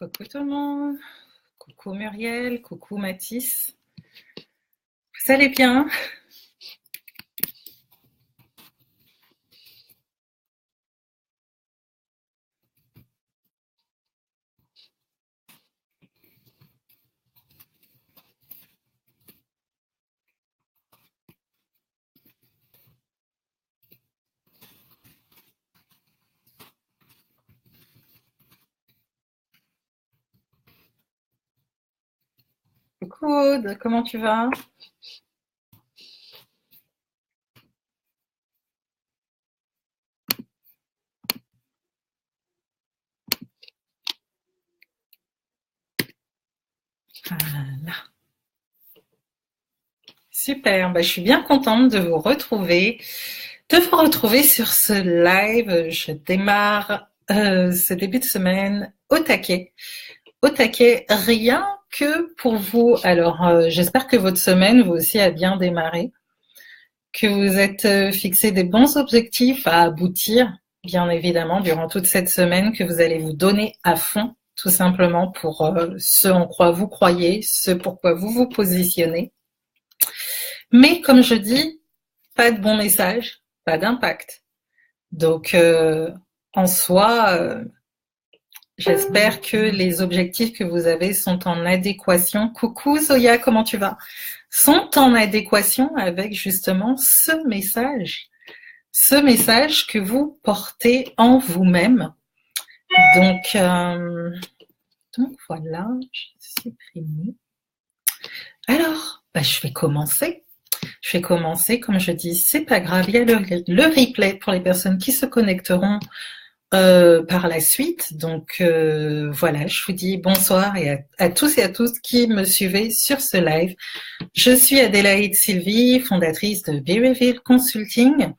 Coucou tout le monde, coucou Muriel, coucou Mathis. Vous allez bien? Coucou Aude, comment tu vas? Voilà. Super, je suis bien contente de vous retrouver sur ce live. Je démarre ce début de semaine au taquet, rien que pour vous. Alors, j'espère que votre semaine, vous aussi, a bien démarré, que vous êtes fixé des bons objectifs à aboutir, bien évidemment, durant toute cette semaine, que vous allez vous donner à fond, tout simplement, pour ce en quoi vous croyez, ce pourquoi vous vous positionnez. Mais comme je dis, pas de bon message, pas d'impact. Donc, en soi, j'espère que les objectifs que vous avez sont en adéquation. Coucou Zoya, comment tu vas? Sont en adéquation avec justement ce message que vous portez en vous-même. Donc voilà, je supprime. Alors, je vais commencer. Comme je dis, c'est pas grave, il y a le replay pour les personnes qui se connecteront par la suite. Donc voilà, je vous dis bonsoir à tous et à toutes qui me suivez sur ce live. Je suis Adélaïde Sylvie, fondatrice de Be Reveal Consulting,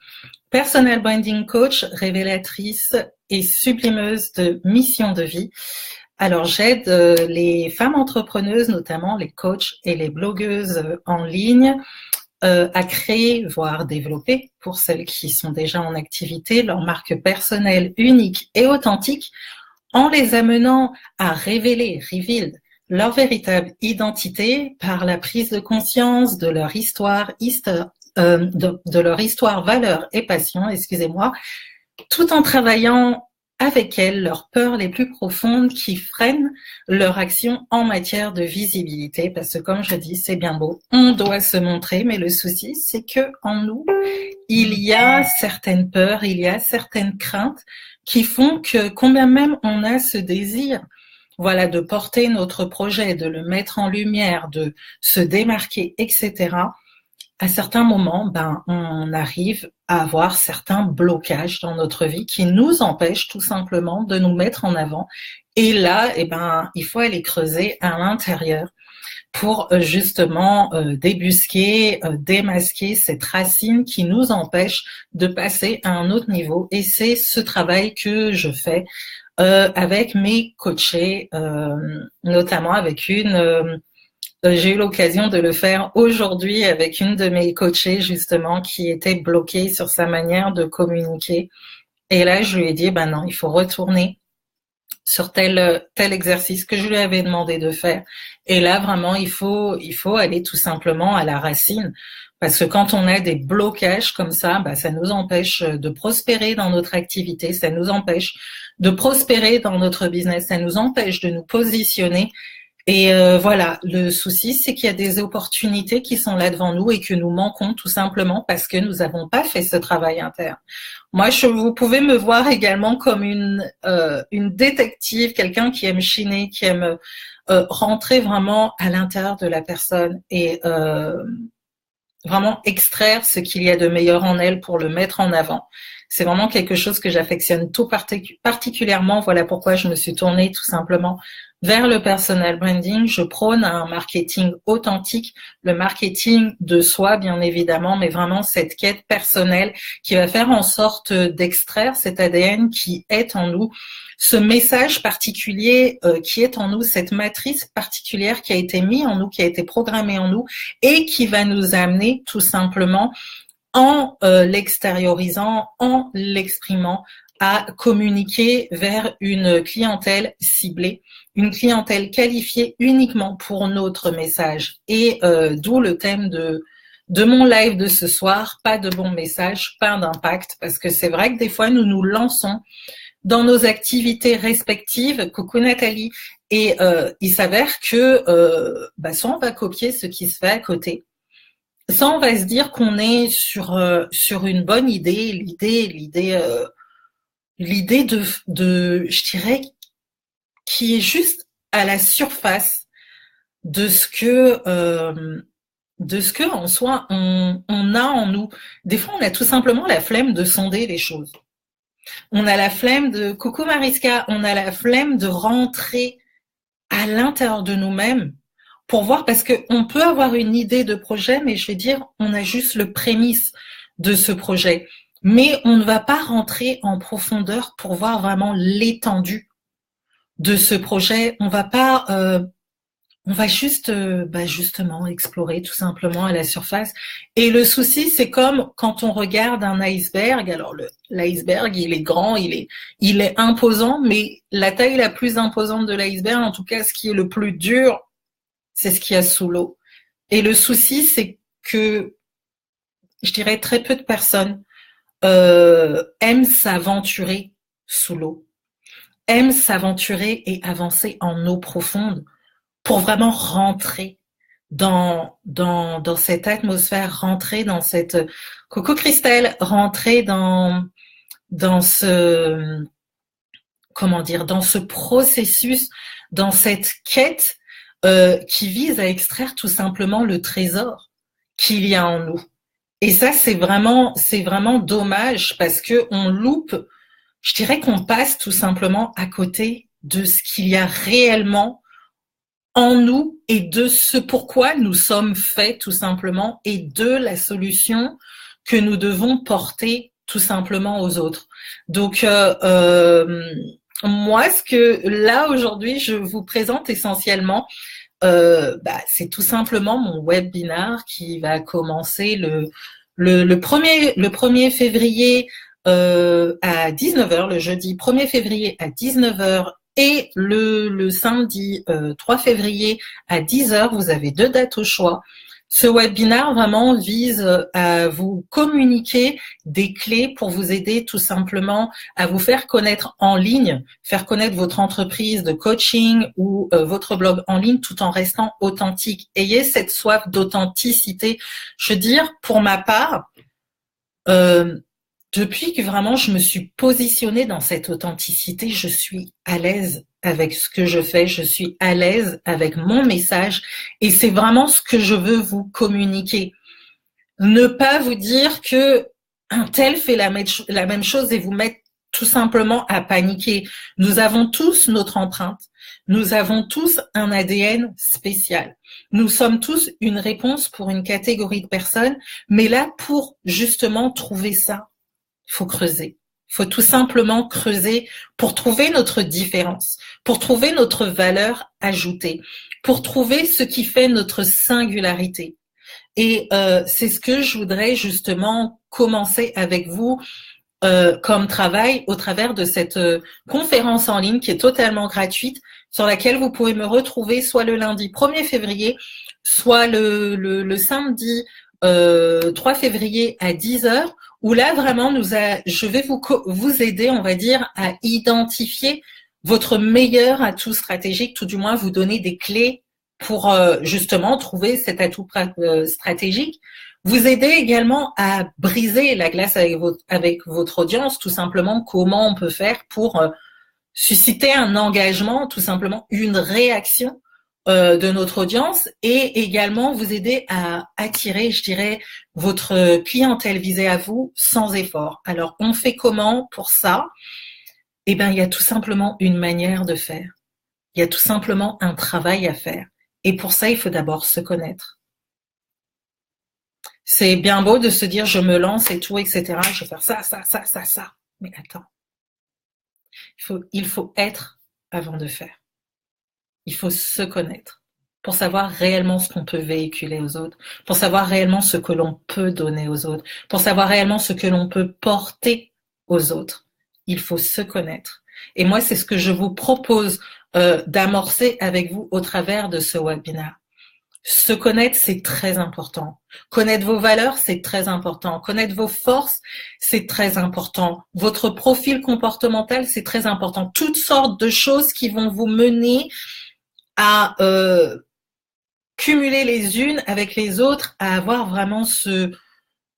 personal branding coach, révélatrice et sublimeuse de mission de vie. Alors j'aide les femmes entrepreneuses, notamment les coachs et les blogueuses en ligne, à créer, voire développer, pour celles qui sont déjà en activité, leur marque personnelle unique et authentique, en les amenant à reveal leur véritable identité par la prise de conscience de leur histoire, de leur histoire, valeur et passion, tout en travaillant avec elles leurs peurs les plus profondes qui freinent leur action en matière de visibilité. Parce que comme je dis, c'est bien beau, on doit se montrer, mais le souci, c'est que en nous, il y a certaines peurs, il y a certaines craintes qui font que combien même on a ce désir, voilà, de porter notre projet, de le mettre en lumière, de se démarquer, etc., à certains moments, on arrive à avoir certains blocages dans notre vie qui nous empêchent tout simplement de nous mettre en avant. Et là, il faut aller creuser à l'intérieur pour justement débusquer, démasquer cette racine qui nous empêche de passer à un autre niveau. Et c'est ce travail que je fais avec mes coachés, notamment avec une... j'ai eu l'occasion de le faire aujourd'hui avec une de mes coachées justement qui était bloquée sur sa manière de communiquer. Et là, je lui ai dit, non, il faut retourner sur tel exercice que je lui avais demandé de faire. Et là, vraiment, il faut aller tout simplement à la racine. Parce que quand on a des blocages comme ça nous empêche de prospérer dans notre activité, ça nous empêche de prospérer dans notre business, ça nous empêche de nous positionner. Et voilà, le souci, c'est qu'il y a des opportunités qui sont là devant nous et que nous manquons tout simplement parce que nous n'avons pas fait ce travail interne. Moi, vous pouvez me voir également comme une détective, quelqu'un qui aime chiner, qui aime rentrer vraiment à l'intérieur de la personne et vraiment extraire ce qu'il y a de meilleur en elle pour le mettre en avant. C'est vraiment quelque chose que j'affectionne tout particulièrement. Voilà pourquoi je me suis tournée tout simplement vers le personal branding. Je prône un marketing authentique, le marketing de soi, bien évidemment, mais vraiment cette quête personnelle qui va faire en sorte d'extraire cet ADN qui est en nous, ce message particulier qui est en nous, cette matrice particulière qui a été mise en nous, qui a été programmée en nous et qui va nous amener tout simplement en l'extériorisant, en l'exprimant, à communiquer vers une clientèle ciblée, une clientèle qualifiée uniquement pour notre message. Et d'où le thème de mon live de ce soir, pas de bons messages, pas d'impact, parce que c'est vrai que des fois nous nous lançons dans nos activités respectives, coucou Nathalie, et il s'avère que soit on va copier ce qui se fait à côté, soit on va se dire qu'on est sur une bonne idée, l'idée de, je dirais, qui est juste à la surface de ce que en soi on a en nous. Des fois, on a tout simplement la flemme de sonder les choses. On a la flemme de, coucou Mariska, on a la flemme de rentrer à l'intérieur de nous-mêmes pour voir, parce qu'on peut avoir une idée de projet, mais je vais dire, on a juste le prémisse de ce projet. Mais on ne va pas rentrer en profondeur pour voir vraiment l'étendue de ce projet. On va pas, on va juste, justement, explorer tout simplement à la surface. Et le souci, c'est comme quand on regarde un iceberg. Alors l'iceberg, il est grand, il est imposant, mais la taille la plus imposante de l'iceberg, en tout cas, ce qui est le plus dur, c'est ce qu'il y a sous l'eau. Et le souci, c'est que, je dirais, très peu de personnes aiment s'aventurer sous l'eau, aiment s'aventurer et avancer en eau profonde pour vraiment rentrer dans cette atmosphère, rentrer dans cette, coucou Christelle, rentrer dans ce, comment dire, dans ce processus, dans cette quête qui vise à extraire tout simplement le trésor qu'il y a en nous. Et ça, c'est vraiment dommage, parce que on loupe, je dirais qu'on passe tout simplement à côté de ce qu'il y a réellement en nous et de ce pourquoi nous sommes faits tout simplement, et de la solution que nous devons porter tout simplement aux autres. Donc moi, ce que là aujourd'hui je vous présente essentiellement, c'est tout simplement mon webinar qui va commencer le 1er février à 19h, le jeudi 1er février à 19h, et le samedi 3 février à 10h. Vous avez 2 dates au choix. Ce webinaire vraiment vise à vous communiquer des clés pour vous aider tout simplement à vous faire connaître en ligne, faire connaître votre entreprise de coaching ou votre blog en ligne, tout en restant authentique. Ayez cette soif d'authenticité. Je veux dire, pour ma part, depuis que vraiment je me suis positionnée dans cette authenticité, je suis à l'aise avec ce que je fais, je suis à l'aise avec mon message, et c'est vraiment ce que je veux vous communiquer. Ne pas vous dire que un tel fait la même chose et vous mettre tout simplement à paniquer. Nous avons tous notre empreinte, nous avons tous un ADN spécial. Nous sommes tous une réponse pour une catégorie de personnes, mais là, pour justement trouver ça, il faut creuser. Il faut tout simplement creuser pour trouver notre différence, pour trouver notre valeur ajoutée, pour trouver ce qui fait notre singularité. Et c'est ce que je voudrais justement commencer avec vous comme travail au travers de cette conférence en ligne qui est totalement gratuite, sur laquelle vous pouvez me retrouver soit le lundi 1er février, soit le samedi 3 février à 10h, où là vraiment je vais vous aider, on va dire, à identifier votre meilleur atout stratégique, tout du moins vous donner des clés pour justement trouver cet atout stratégique. Vous aider également à briser la glace avec votre audience, tout simplement comment on peut faire pour susciter un engagement, tout simplement une réaction de notre audience, et également vous aider à attirer, je dirais, votre clientèle visée à vous sans effort. Alors, on fait comment pour ça? Eh bien, il y a tout simplement une manière de faire. Il y a tout simplement un travail à faire. Et pour ça, il faut d'abord se connaître. C'est bien beau de se dire je me lance et tout, etc. Je vais faire ça. Mais attends. Il faut être avant de faire. Il faut se connaître pour savoir réellement ce qu'on peut véhiculer aux autres, pour savoir réellement ce que l'on peut donner aux autres, pour savoir réellement ce que l'on peut porter aux autres. il faut se connaître. Et moi, c'est ce que je vous propose d'amorcer avec vous au travers de ce webinaire. Se connaître, c'est très important. Connaître vos valeurs, c'est très important. Connaître vos forces, c'est très important. Votre profil comportemental, c'est très important. Toutes sortes de choses qui vont vous mener à cumuler les unes avec les autres, à avoir vraiment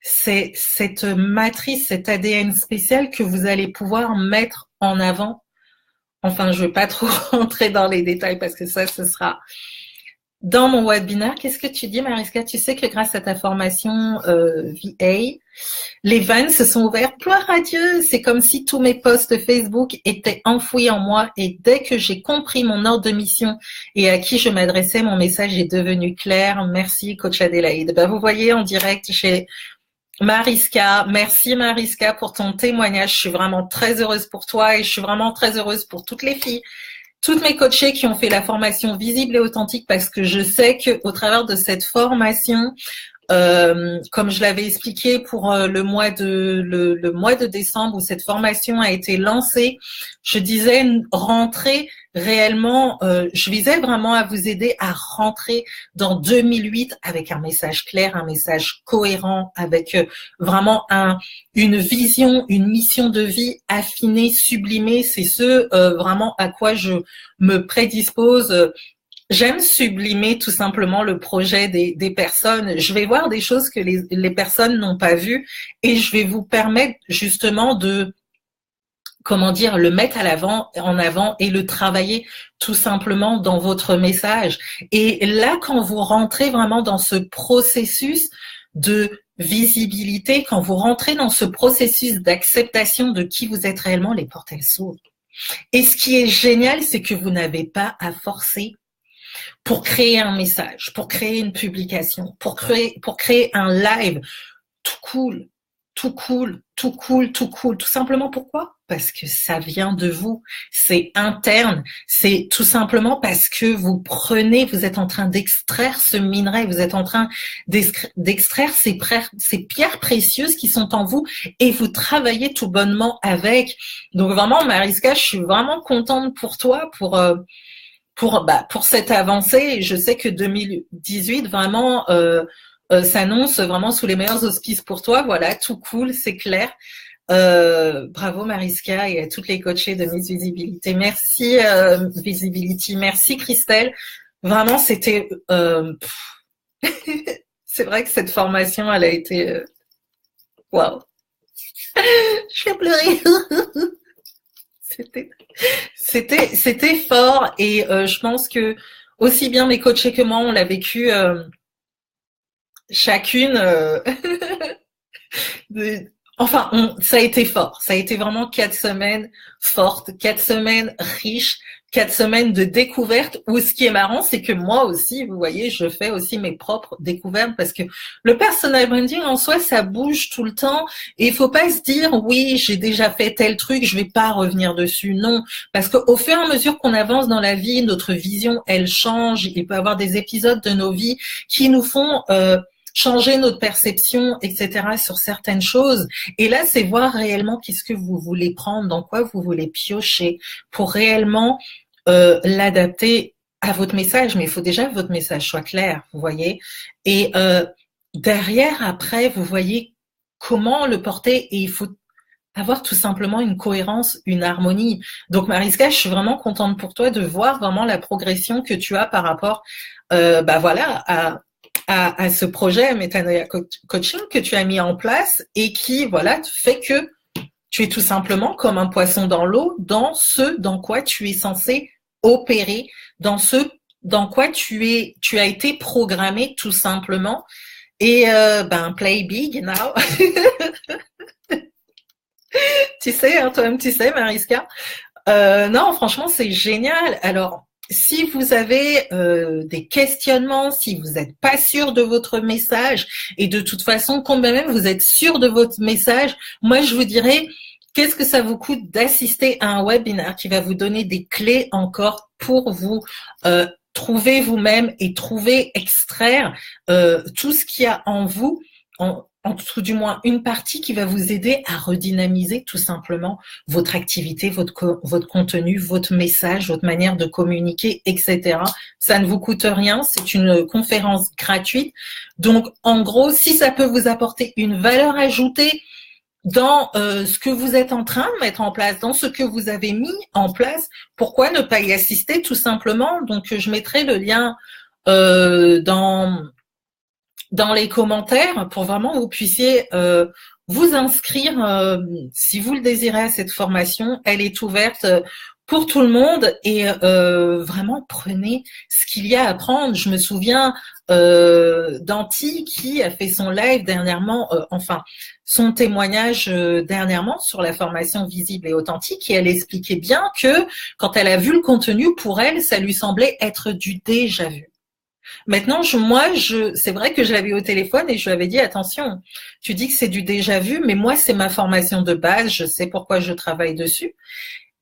cette matrice, cet ADN spécial que vous allez pouvoir mettre en avant. Enfin, je ne vais pas trop rentrer dans les détails parce que ça, ce sera dans mon webinaire. Qu'est-ce que tu dis, Mariska? Tu sais que grâce à ta formation VA, les vannes se sont ouvertes. Gloire à Dieu! C'est comme si tous mes posts Facebook étaient enfouis en moi et dès que j'ai compris mon ordre de mission et à qui je m'adressais, mon message est devenu clair. Merci, coach Adélaïde. Ben, vous voyez en direct chez Mariska. Merci, Mariska, pour ton témoignage. Je suis vraiment très heureuse pour toi et je suis vraiment très heureuse pour toutes les filles, toutes mes coachées qui ont fait la formation visible et authentique, parce que je sais qu'au travers de cette formation, comme je l'avais expliqué pour le mois de décembre où cette formation a été lancée, je disais rentrer réellement, je visais vraiment à vous aider à rentrer dans 2008 avec un message clair, un message cohérent, avec vraiment une vision, une mission de vie affinée, sublimée. C'est ce vraiment à quoi je me prédispose. J'aime sublimer tout simplement le projet des personnes. Je vais voir des choses que les personnes n'ont pas vues et je vais vous permettre justement de, le mettre en avant et le travailler tout simplement dans votre message. Et là, quand vous rentrez vraiment dans ce processus de visibilité, quand vous rentrez dans ce processus d'acceptation de qui vous êtes réellement, les portes, elles s'ouvrent. Et ce qui est génial, c'est que vous n'avez pas à forcer pour créer un message, pour créer une publication, pour créer un live. Tout cool, tout cool, tout cool, tout cool. Tout simplement pourquoi? Parce que ça vient de vous. C'est interne. C'est tout simplement parce que vous êtes en train d'extraire ce minerai, vous êtes en train d'extraire ces pierres précieuses qui sont en vous et vous travaillez tout bonnement avec. Donc vraiment, Mariska, je suis vraiment contente pour toi, pour cette avancée. Je sais que 2018 vraiment s'annonce vraiment sous les meilleurs auspices pour toi. Voilà, tout cool, c'est clair. Bravo Mariska et à toutes les coachées de Miss Visibility. Merci Visibility, merci Christelle. Vraiment, c'était c'est vrai que cette formation, elle a été waouh. Je vais pleurer. C'était fort et je pense que aussi bien mes coachés que moi, on l'a vécu chacune. Ça a été fort. Ça a été vraiment 4 semaines fortes, 4 semaines riches, 4 semaines de découverte. Où ce qui est marrant, c'est que moi aussi, vous voyez, je fais aussi mes propres découvertes parce que le personal branding en soi, ça bouge tout le temps et il faut pas se dire oui, j'ai déjà fait tel truc, je vais pas revenir dessus. Non, parce qu'au fur et à mesure qu'on avance dans la vie, notre vision, elle change. Il peut y avoir des épisodes de nos vies qui nous font changer notre perception, etc. sur certaines choses. Et là, c'est voir réellement qu'est-ce que vous voulez prendre, dans quoi vous voulez piocher pour réellement l'adapter à votre message. Mais il faut déjà que votre message soit clair, vous voyez. Et derrière, après, vous voyez comment le porter et il faut avoir tout simplement une cohérence, une harmonie. Donc Mariska, je suis vraiment contente pour toi de voir vraiment la progression que tu as par rapport à ce projet Metanoia Coaching que tu as mis en place et qui fait que tu es tout simplement comme un poisson dans l'eau, dans ce dans quoi tu es censé opérer, dans ce dans quoi tu as été programmé tout simplement. Et play big now. Tu sais, hein, toi-même tu sais, Mariska. Non, franchement, c'est génial. Alors, si vous avez des questionnements, si vous n'êtes pas sûr de votre message, et de toute façon, quand même vous êtes sûr de votre message, moi je vous dirais, qu'est-ce que ça vous coûte d'assister à un webinaire qui va vous donner des clés encore pour vous trouver vous-même et extraire tout ce qu'il y a en vous, en tout du moins une partie qui va vous aider à redynamiser tout simplement votre activité, votre contenu, votre message, votre manière de communiquer, etc. Ça ne vous coûte rien, c'est une conférence gratuite. Donc, en gros, si ça peut vous apporter une valeur ajoutée dans ce que vous êtes en train de mettre en place, dans ce que vous avez mis en place, pourquoi ne pas y assister tout simplement? Donc, je mettrai le lien dans les commentaires pour vraiment vous puissiez vous inscrire si vous le désirez à cette formation. Elle est ouverte pour tout le monde et vraiment prenez ce qu'il y a à prendre. Je me souviens d'Anti qui a fait son live dernièrement, son témoignage dernièrement sur la formation visible et authentique, et elle expliquait bien que quand elle a vu le contenu, pour elle, ça lui semblait être du déjà vu. Maintenant, c'est vrai que je l'avais au téléphone et je lui avais dit, attention, tu dis que c'est du déjà vu, mais moi, c'est ma formation de base, je sais pourquoi je travaille dessus.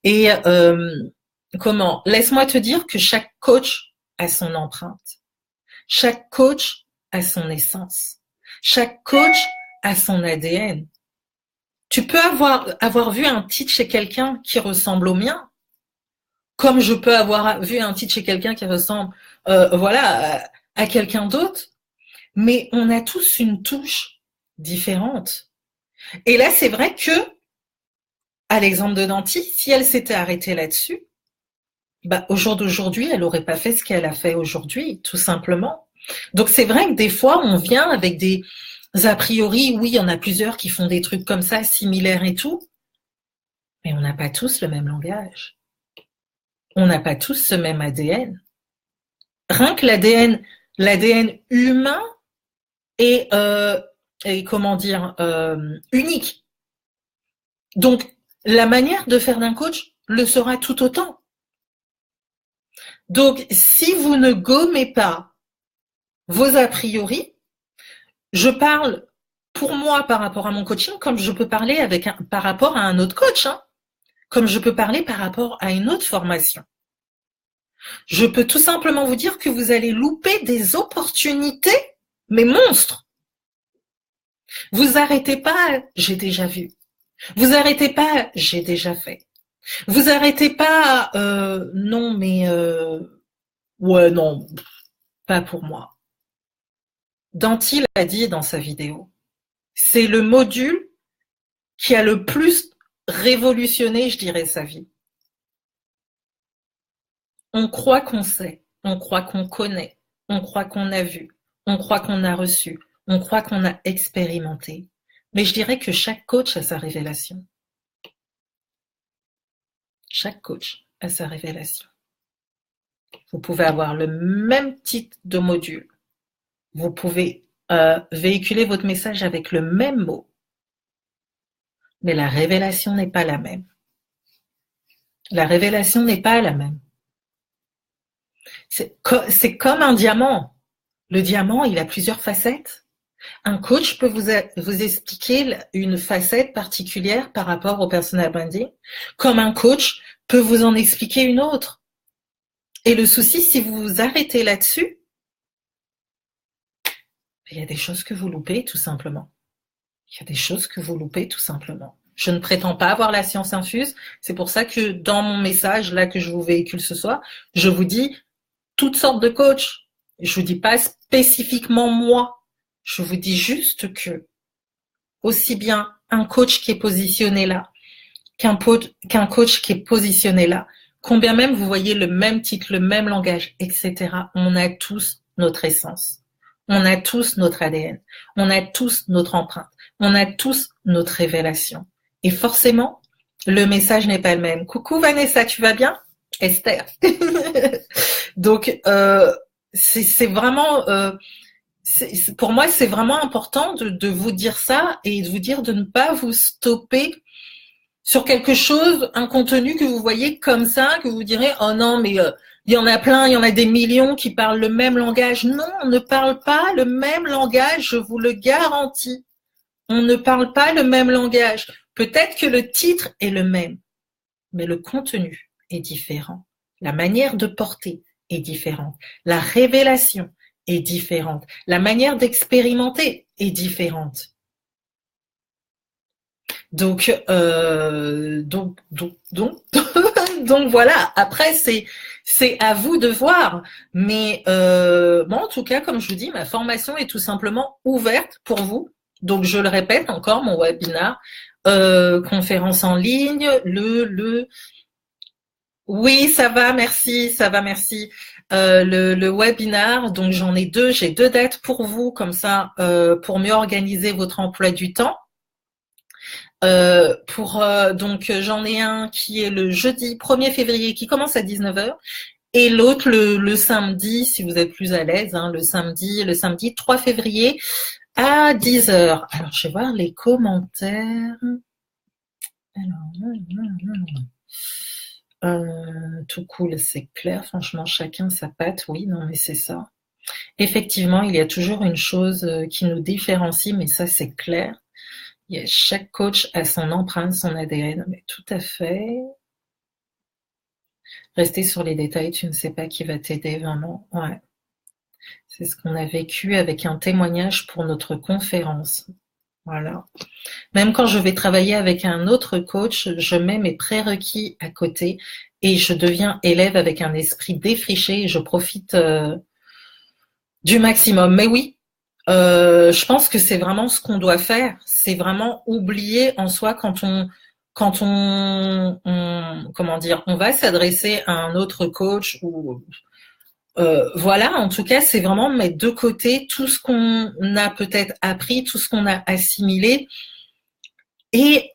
Et laisse-moi te dire que chaque coach a son empreinte. Chaque coach a son essence. Chaque coach a son ADN. Tu peux avoir vu un titre chez quelqu'un qui ressemble au mien, comme je peux avoir vu un titre chez quelqu'un qui ressemble à quelqu'un d'autre, mais on a tous une touche différente. Et là, c'est vrai que, à l'exemple de Danti, si elle s'était arrêtée là-dessus, au jour d'aujourd'hui, elle n'aurait pas fait ce qu'elle a fait aujourd'hui, tout simplement. Donc c'est vrai que des fois, on vient avec des a priori, oui, il y en a plusieurs qui font des trucs comme ça, similaires et tout, mais on n'a pas tous le même langage. On n'a pas tous ce même ADN. Rien que l'ADN humain est unique. Donc, la manière de faire d'un coach le sera tout autant. Donc, si vous ne gommez pas vos a priori, je parle pour moi par rapport à mon coaching comme je peux parler par rapport à un autre coach, comme je peux parler par rapport à une autre formation. Je peux tout simplement vous dire que vous allez louper des opportunités, mais monstres. Vous arrêtez pas, j'ai déjà vu. Vous arrêtez pas, j'ai déjà fait. Vous arrêtez pas, non, mais ouais, non, pas pour moi. Danti l'a dit dans sa vidéo. C'est le module qui a le plus révolutionné, je dirais, sa vie. On croit qu'on sait, on croit qu'on connaît, on croit qu'on a vu, on croit qu'on a reçu, on croit qu'on a expérimenté. Mais je dirais que chaque coach a sa révélation. Chaque coach a sa révélation. Vous pouvez avoir le même type de module. Vous pouvez véhiculer votre message avec le même mot. Mais la révélation n'est pas la même. La révélation n'est pas la même. C'est comme un diamant. Le diamant, il a plusieurs facettes. Un coach peut vous expliquer une facette particulière par rapport au personal branding, comme un coach peut vous en expliquer une autre. Et le souci, si vous vous arrêtez là-dessus, il y a des choses que vous loupez tout simplement. Il y a des choses que vous loupez tout simplement. Je ne prétends pas avoir la science infuse. C'est pour ça que dans mon message, là, que je vous véhicule ce soir, je vous dis toutes sortes de coachs. Je vous dis pas spécifiquement moi. Je vous dis juste que aussi bien un coach qui est positionné là, qu'un coach qui est positionné là, combien même vous voyez le même titre, le même langage, etc. On a tous notre essence. On a tous notre ADN. On a tous notre empreinte. On a tous notre révélation. Et forcément, le message n'est pas le même. Coucou Vanessa, tu vas bien? Esther. Donc, c'est vraiment... pour moi, c'est vraiment important de vous dire ça et de vous dire de ne pas vous stopper sur quelque chose, un contenu que vous voyez comme ça, que vous direz « Oh non, mais il y en a plein, il y en a des millions qui parlent le même langage. » Non, on ne parle pas le même langage, je vous le garantis. On ne parle pas le même langage. Peut-être que le titre est le même, mais le contenu est différent. La manière de porter est différente. La révélation est différente. La manière d'expérimenter est différente. Donc, donc voilà. Après, c'est à vous de voir. Mais moi, en tout cas, comme je vous dis, ma formation est tout simplement ouverte pour vous. Donc, je le répète encore, mon webinar, conférence en ligne, oui, ça va, merci, ça va, merci. Le webinar, donc j'en ai deux, j'ai deux dates pour vous, comme ça, pour mieux organiser votre emploi du temps. Donc j'en ai un qui est le jeudi 1er février qui commence à 19h et l'autre le samedi, si vous êtes plus à l'aise, hein, le samedi 3 février à 10h. Alors je vais voir les commentaires. Tout cool, c'est clair, franchement chacun sa patte, oui, non mais c'est ça. Effectivement, il y a toujours une chose qui nous différencie, mais ça c'est clair. Chaque coach a son empreinte, son ADN, mais tout à fait. Rester sur les détails, tu ne sais pas qui va t'aider vraiment. Ouais. C'est ce qu'on a vécu avec un témoignage pour notre conférence. Voilà. Même quand je vais travailler avec un autre coach, je mets mes prérequis à côté et je deviens élève avec un esprit défriché et je profite du maximum. Mais oui, je pense que c'est vraiment ce qu'on doit faire. C'est vraiment oublier en soi quand on comment dire, on va s'adresser à un autre coach ou voilà. En tout cas, c'est vraiment mettre de côté tout ce qu'on a peut-être appris, tout ce qu'on a assimilé et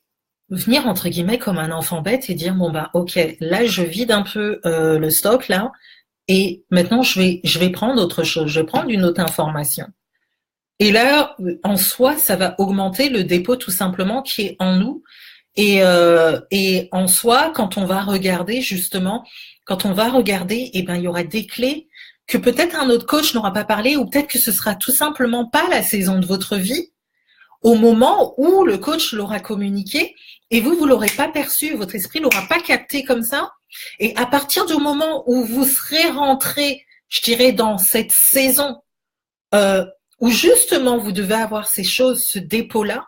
venir entre guillemets comme un enfant bête et dire bon bah ok, là je vide un peu le stock là et maintenant je vais prendre autre chose, je vais prendre une autre information. Et là, en soi, ça va augmenter le dépôt tout simplement qui est en nous. Et en soi, quand on va regarder justement, eh ben il y aura des clés que peut-être un autre coach n'aura pas parlé, ou peut-être que ce sera tout simplement pas la saison de votre vie au moment où le coach l'aura communiqué et vous l'aurez pas perçu, votre esprit l'aura pas capté comme ça. Et à partir du moment où vous serez rentré, je dirais, dans cette saison où justement vous devez avoir ces choses, ce dépôt-là,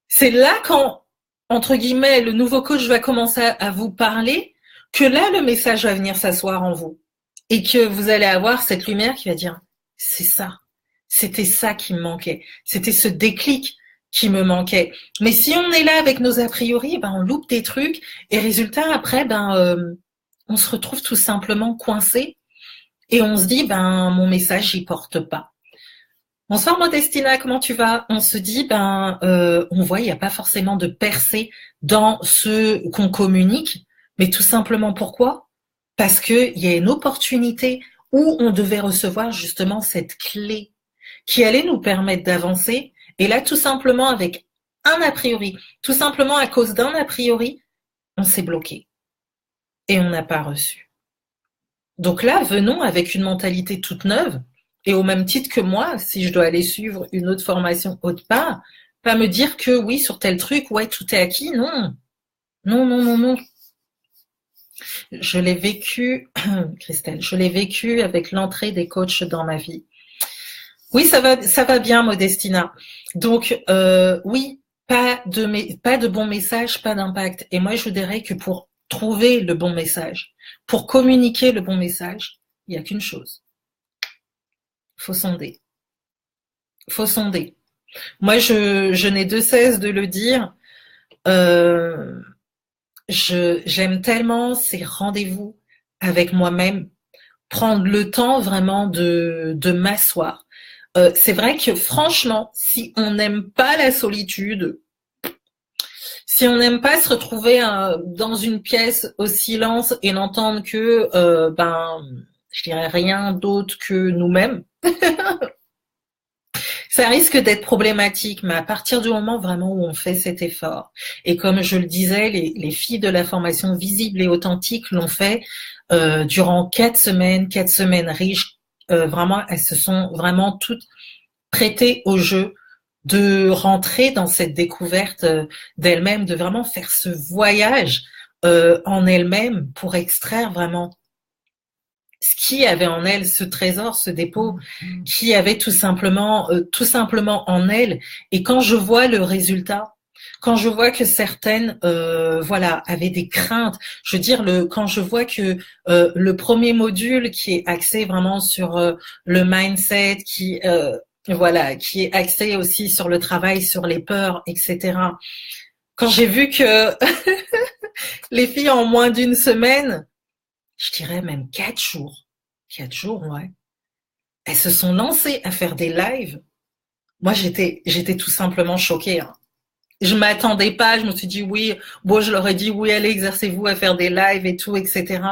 c'est là quand, entre guillemets, le nouveau coach va commencer à vous parler, que là, le message va venir s'asseoir en vous. Et que vous allez avoir cette lumière qui va dire, c'est ça. C'était ça qui me manquait. C'était ce déclic qui me manquait. Mais si on est là avec nos a priori, ben on loupe des trucs et résultat après, on se retrouve tout simplement coincé et on se dit, mon message, j'y porte pas. Bonsoir Modestina, comment tu vas? On se dit, on voit, il n'y a pas forcément de percée dans ce qu'on communique, mais tout simplement pourquoi? Parce qu'il y a une opportunité où on devait recevoir justement cette clé qui allait nous permettre d'avancer. Et là, tout simplement avec un a priori, tout simplement à cause d'un a priori, on s'est bloqué et on n'a pas reçu. Donc là, venons avec une mentalité toute neuve. Et au même titre que moi, si je dois aller suivre une autre formation autre part, pas me dire que oui, sur tel truc, ouais, tout est acquis. Non. Non, non, non, non. Je l'ai vécu, Christelle, je l'ai vécu avec l'entrée des coachs dans ma vie. Oui, ça va bien, Modestina. Donc, oui, pas de bon message, pas d'impact. Et moi, je vous dirais que pour trouver le bon message, pour communiquer le bon message, il n'y a qu'une chose. Faut sonder. Faut sonder. Moi, je n'ai de cesse de le dire. J'aime tellement ces rendez-vous avec moi-même, prendre le temps vraiment de m'asseoir. C'est vrai que franchement, si on n'aime pas la solitude, si on n'aime pas se retrouver dans une pièce au silence et n'entendre que, je dirais rien d'autre que nous-mêmes, ça risque d'être problématique, mais à partir du moment vraiment où on fait cet effort, et comme je le disais, les filles de la formation visible et authentique l'ont fait durant 4 semaines riches, vraiment, elles se sont vraiment toutes prêtées au jeu de rentrer dans cette découverte d'elles-mêmes, de vraiment faire ce voyage en elles-mêmes pour extraire vraiment ce qui avait en elle, ce trésor, ce dépôt, qui avait tout simplement en elle. Et quand je vois le résultat, quand je vois que certaines, voilà, avaient des craintes. Je veux dire, quand je vois que le premier module qui est axé vraiment sur le mindset, voilà, qui est axé aussi sur le travail, sur les peurs, etc. Quand j'ai vu que les filles en moins d'une semaine, je dirais même 4 jours, ouais, elles se sont lancées à faire des lives. Moi, j'étais tout simplement choquée, hein. Je m'attendais pas, je me suis dit oui, bon, je leur ai dit oui, allez, exercez-vous à faire des lives et tout, etc.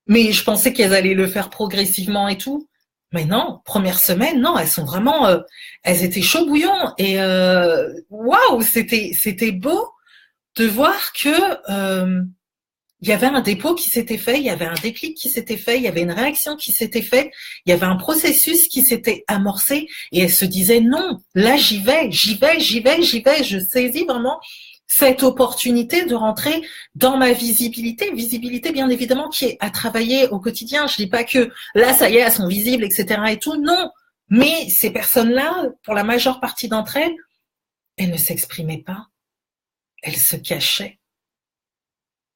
Mais je pensais qu'elles allaient le faire progressivement et tout. Mais non, première semaine, non, elles sont vraiment, elles étaient chaud bouillon et waouh, c'était beau de voir que il y avait un dépôt qui s'était fait, il y avait un déclic qui s'était fait, il y avait une réaction qui s'était faite, il y avait un processus qui s'était amorcé et elle se disait non, là j'y vais, je saisis vraiment cette opportunité de rentrer dans ma visibilité bien évidemment qui est à travailler au quotidien. Je dis pas que là ça y est, elles sont visibles, etc. et tout, non. Mais ces personnes-là, pour la majeure partie d'entre elles, elles ne s'exprimaient pas, elles se cachaient,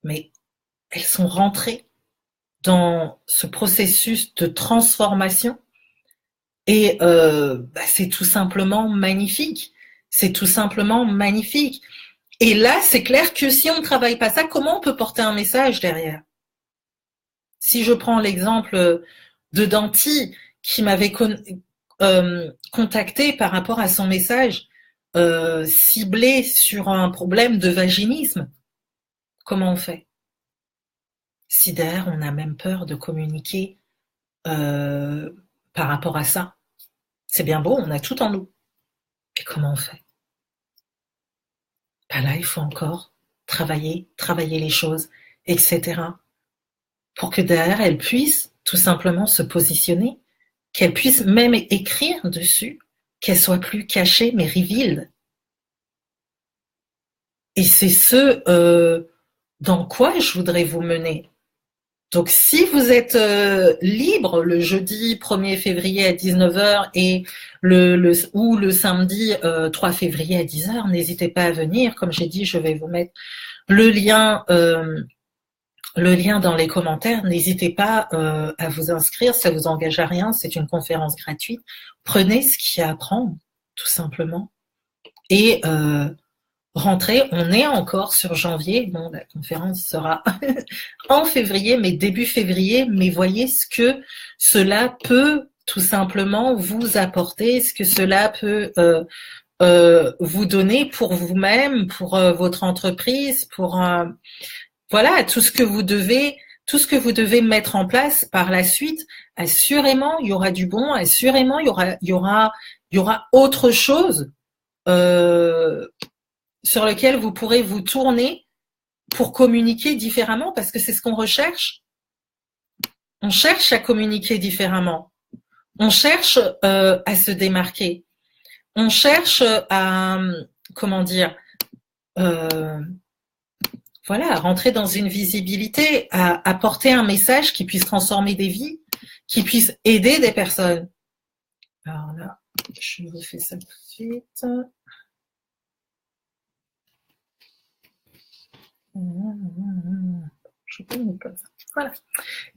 mais elles sont rentrées dans ce processus de transformation et c'est tout simplement magnifique. C'est tout simplement magnifique. Et là, c'est clair que si on ne travaille pas ça, comment on peut porter un message derrière? Si je prends l'exemple de Danti qui m'avait contacté par rapport à son message ciblé sur un problème de vaginisme, comment on fait? Si derrière on a même peur de communiquer par rapport à ça. C'est bien beau, on a tout en nous. Et comment on fait? Ben là, il faut encore travailler les choses, etc. Pour que derrière, elles puissent tout simplement se positionner, qu'elles puissent même écrire dessus, qu'elles soient plus cachées mais revealed. Et c'est ce dans quoi je voudrais vous mener. Donc, si vous êtes libre le jeudi 1er février à 19h et ou le samedi 3 février à 10h, n'hésitez pas à venir. Comme j'ai dit, je vais vous mettre le lien dans les commentaires. N'hésitez pas à vous inscrire, ça vous engage à rien, c'est une conférence gratuite. Prenez ce qu'il y a à prendre, tout simplement. Et rentrée, on est encore sur janvier. Bon, la conférence sera en février, mais début février. Mais voyez ce que cela peut tout simplement vous apporter, ce que cela peut vous donner pour vous-même, pour votre entreprise, pour voilà tout ce que vous devez mettre en place par la suite. Assurément, il y aura du bon. Assurément, il y aura autre chose. Sur lequel vous pourrez vous tourner pour communiquer différemment, parce que c'est ce qu'on recherche. On cherche à communiquer différemment. On cherche à se démarquer. On cherche à, comment dire, voilà, à rentrer dans une visibilité, à apporter un message qui puisse transformer des vies, qui puisse aider des personnes. Alors là, je vous fais ça tout de suite. Je peux me comme ça. Voilà.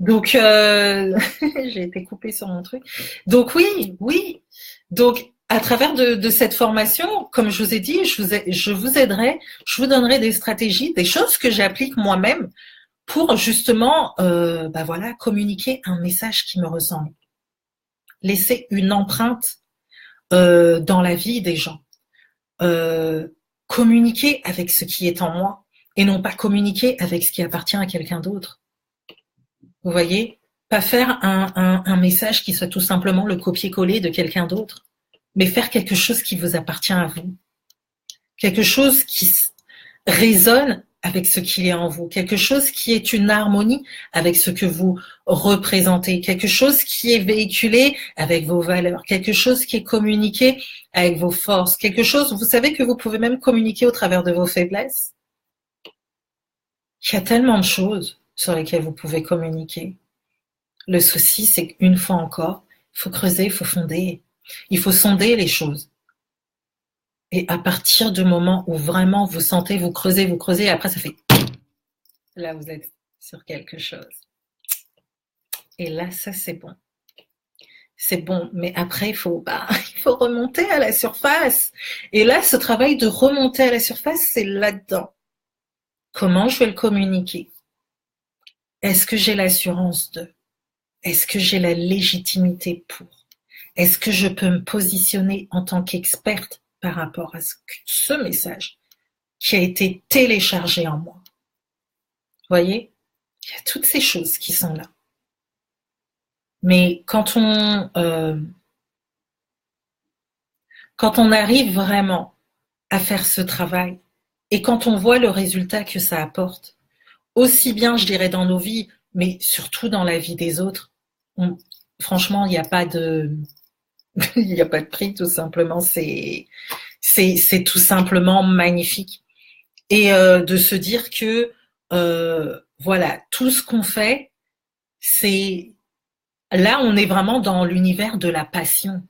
Donc j'ai été coupée sur mon truc. Donc oui. Donc à travers de cette formation, comme je vous ai dit, je vous aiderai, je vous donnerai des stratégies, des choses que j'applique moi-même pour justement voilà, communiquer un message qui me ressemble. Laisser une empreinte dans la vie des gens. Communiquer avec ce qui est en moi. Et non pas communiquer avec ce qui appartient à quelqu'un d'autre. Vous voyez? Pas faire un message qui soit tout simplement le copier-coller de quelqu'un d'autre, mais faire quelque chose qui vous appartient à vous. Quelque chose qui résonne avec ce qui est en vous. Quelque chose qui est une harmonie avec ce que vous représentez. Quelque chose qui est véhiculé avec vos valeurs. Quelque chose qui est communiqué avec vos forces. Quelque chose, vous savez que vous pouvez même communiquer au travers de vos faiblesses. Il y a tellement de choses sur lesquelles vous pouvez communiquer. Le souci, c'est qu'une fois encore, il faut creuser, il faut fonder, il faut sonder les choses. Et à partir du moment où vraiment vous sentez, vous creusez, et après ça fait... Là, vous êtes sur quelque chose. Et là, ça, c'est bon. C'est bon, mais après, il faut remonter à la surface. Et là, ce travail de remonter à la surface, c'est là-dedans. Comment je vais le communiquer? Est-ce que j'ai l'assurance de? Est-ce que j'ai la légitimité pour? Est-ce que je peux me positionner en tant qu'experte par rapport à ce message qui a été téléchargé en moi? Vous voyez? Il y a toutes ces choses qui sont là. Mais quand on arrive vraiment à faire ce travail et quand on voit le résultat que ça apporte, aussi bien, je dirais, dans nos vies, mais surtout dans la vie des autres, franchement, il n'y a pas de il n'y a pas de prix, tout simplement. C'est tout simplement magnifique. Et de se dire que voilà, tout ce qu'on fait, c'est là, on est vraiment dans l'univers de la passion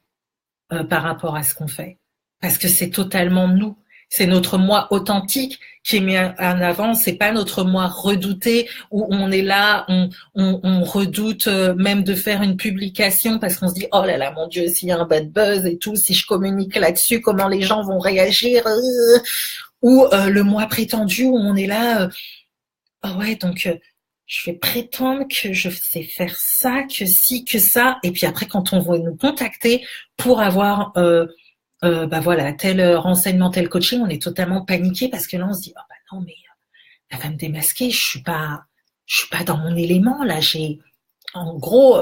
par rapport à ce qu'on fait, parce que c'est totalement nous. C'est notre moi authentique qui est mis en avant. C'est pas notre moi redouté où on est là, on redoute même de faire une publication parce qu'on se dit oh là là mon Dieu, s'il y a un bad buzz et tout, si je communique là-dessus, comment les gens vont réagir ou le moi prétendu où on est là. Ah ouais, donc je vais prétendre que je sais faire ça, que si, que ça, et puis après quand on va nous contacter pour avoir bah voilà, tel renseignement, tel coaching, on est totalement paniqué parce que là on se dit oh bah non mais elle va me démasquer, je suis pas dans mon élément là, j'ai en gros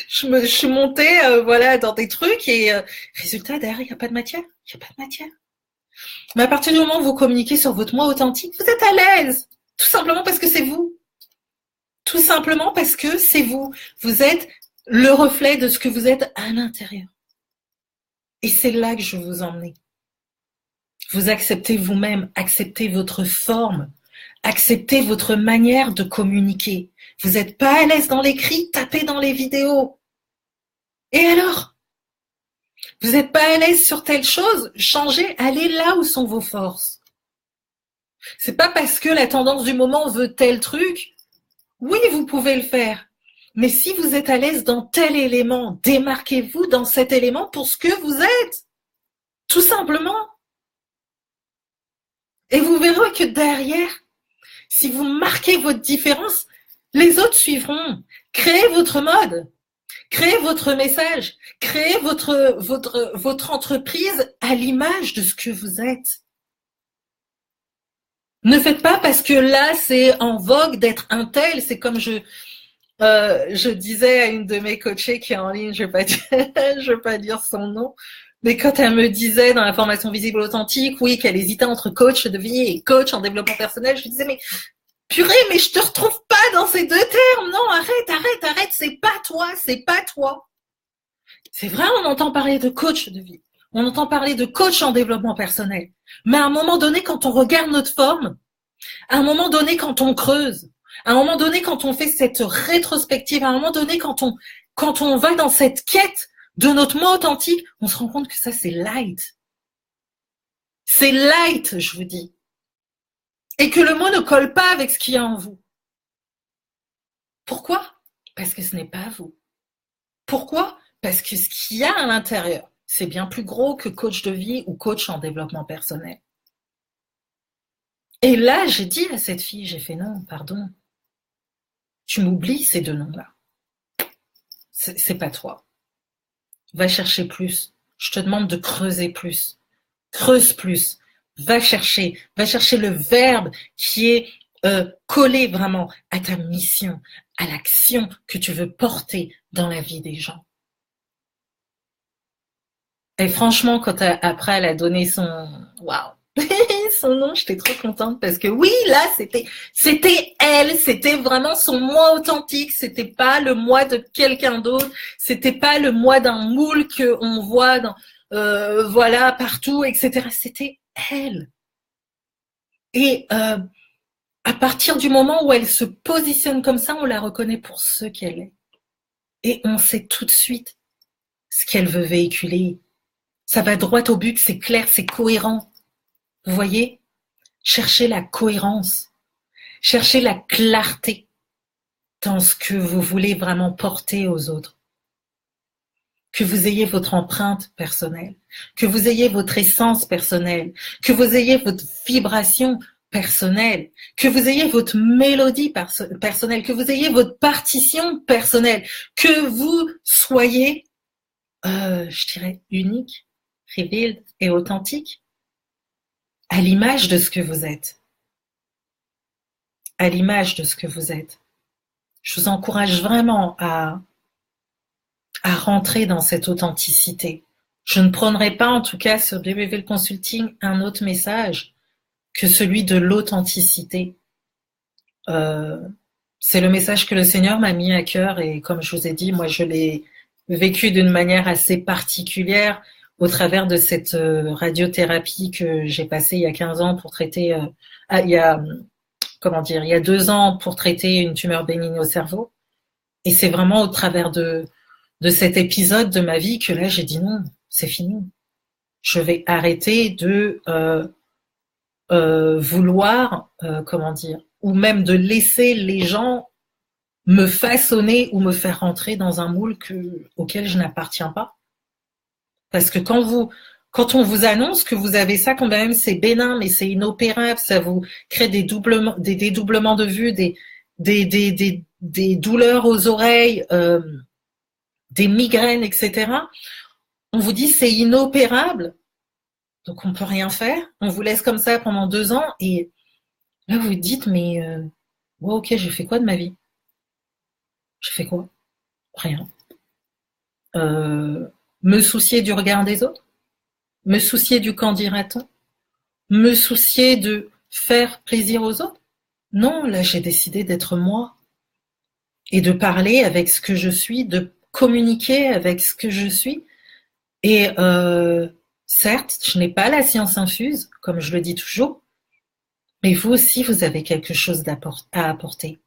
je suis montée voilà dans des trucs et résultat derrière il y a pas de matière, Mais à partir du moment où vous communiquez sur votre moi authentique, vous êtes à l'aise, tout simplement parce que c'est vous. Tout simplement parce que c'est vous. Vous êtes le reflet de ce que vous êtes à l'intérieur. Et c'est là que je veux vous emmener. Vous acceptez vous-même, acceptez votre forme, acceptez votre manière de communiquer. Vous n'êtes pas à l'aise dans l'écrit, tapez dans les vidéos. Et alors? Vous n'êtes pas à l'aise sur telle chose, changez, allez là où sont vos forces. C'est pas parce que la tendance du moment veut tel truc. Oui, vous pouvez le faire. Mais si vous êtes à l'aise dans tel élément, démarquez-vous dans cet élément pour ce que vous êtes. Tout simplement. Et vous verrez que derrière, si vous marquez votre différence, les autres suivront. Créez votre mode, créez votre message, créez votre entreprise à l'image de ce que vous êtes. Ne faites pas parce que là, c'est en vogue d'être un tel. C'est comme je disais à une de mes coachées qui est en ligne, je vais pas dire son nom, mais quand elle me disait dans la formation visible authentique, oui, qu'elle hésitait entre coach de vie et coach en développement personnel, je lui disais, mais purée, mais je te retrouve pas dans ces deux termes. Non, arrête, c'est pas toi. C'est vrai, on entend parler de coach de vie. On entend parler de coach en développement personnel. Mais à un moment donné, quand on regarde notre forme, à un moment donné, quand on creuse, à un moment donné, quand on fait cette rétrospective, à un moment donné, quand on va dans cette quête de notre moi authentique, on se rend compte que ça, c'est light. C'est light, je vous dis. Et que le mot ne colle pas avec ce qu'il y a en vous. Pourquoi? Parce que ce n'est pas vous. Pourquoi? Parce que ce qu'il y a à l'intérieur, c'est bien plus gros que coach de vie ou coach en développement personnel. Et là, j'ai dit à cette fille, j'ai fait non, pardon. Tu m'oublies ces deux noms-là. C'est pas toi. Va chercher plus. Je te demande de creuser plus. Creuse plus. Va chercher le verbe qui est collé vraiment à ta mission, à l'action que tu veux porter dans la vie des gens. Et franchement, quand après elle a donné son son nom, j'étais trop contente parce que oui, là, c'était elle, c'était vraiment son moi authentique, c'était pas le moi de quelqu'un d'autre, c'était pas le moi d'un moule que on voit dans voilà partout, etc. C'était elle. Et à partir du moment où elle se positionne comme ça, on la reconnaît pour ce qu'elle est. Et on sait tout de suite ce qu'elle veut véhiculer, Ça va droit au but, c'est clair, c'est cohérent. Vous voyez? Cherchez la cohérence. Cherchez la clarté dans ce que vous voulez vraiment porter aux autres. Que vous ayez votre empreinte personnelle, que vous ayez votre essence personnelle, que vous ayez votre vibration personnelle, que vous ayez votre mélodie personnelle, que vous ayez votre partition personnelle, que vous soyez, je dirais, unique, revealed et authentique, à l'image de ce que vous êtes. À l'image de ce que vous êtes. Je vous encourage vraiment à rentrer dans cette authenticité. Je ne prendrai pas, en tout cas, sur Be Revealed Consulting, un autre message que celui de l'authenticité. C'est le message que le Seigneur m'a mis à cœur et comme je vous ai dit, moi je l'ai vécu d'une manière assez particulière au travers de cette radiothérapie que j'ai passée il y a 15 ans pour traiter, il y a 2 ans pour traiter une tumeur bénigne au cerveau. Et c'est vraiment au travers de cet épisode de ma vie que là j'ai dit non, c'est fini. Je vais arrêter de vouloir, ou même de laisser les gens me façonner ou me faire rentrer dans un moule auquel je n'appartiens pas. Parce que quand on vous annonce que vous avez ça, quand même c'est bénin, mais c'est inopérable, ça vous crée des dédoublements de vue, des douleurs aux oreilles, des migraines, etc. On vous dit c'est inopérable, donc on peut rien faire. On vous laisse comme ça pendant 2 ans et là vous dites mais ok, j'ai fait quoi de ma vie? J'ai fait quoi? Rien. Me soucier du regard des autres? Me soucier du qu'en dira-t-on? Me soucier de faire plaisir aux autres? Non, là j'ai décidé d'être moi et de parler avec ce que je suis, de communiquer avec ce que je suis. Et certes, je n'ai pas la science infuse, comme je le dis toujours, mais vous aussi, vous avez quelque chose à apporter.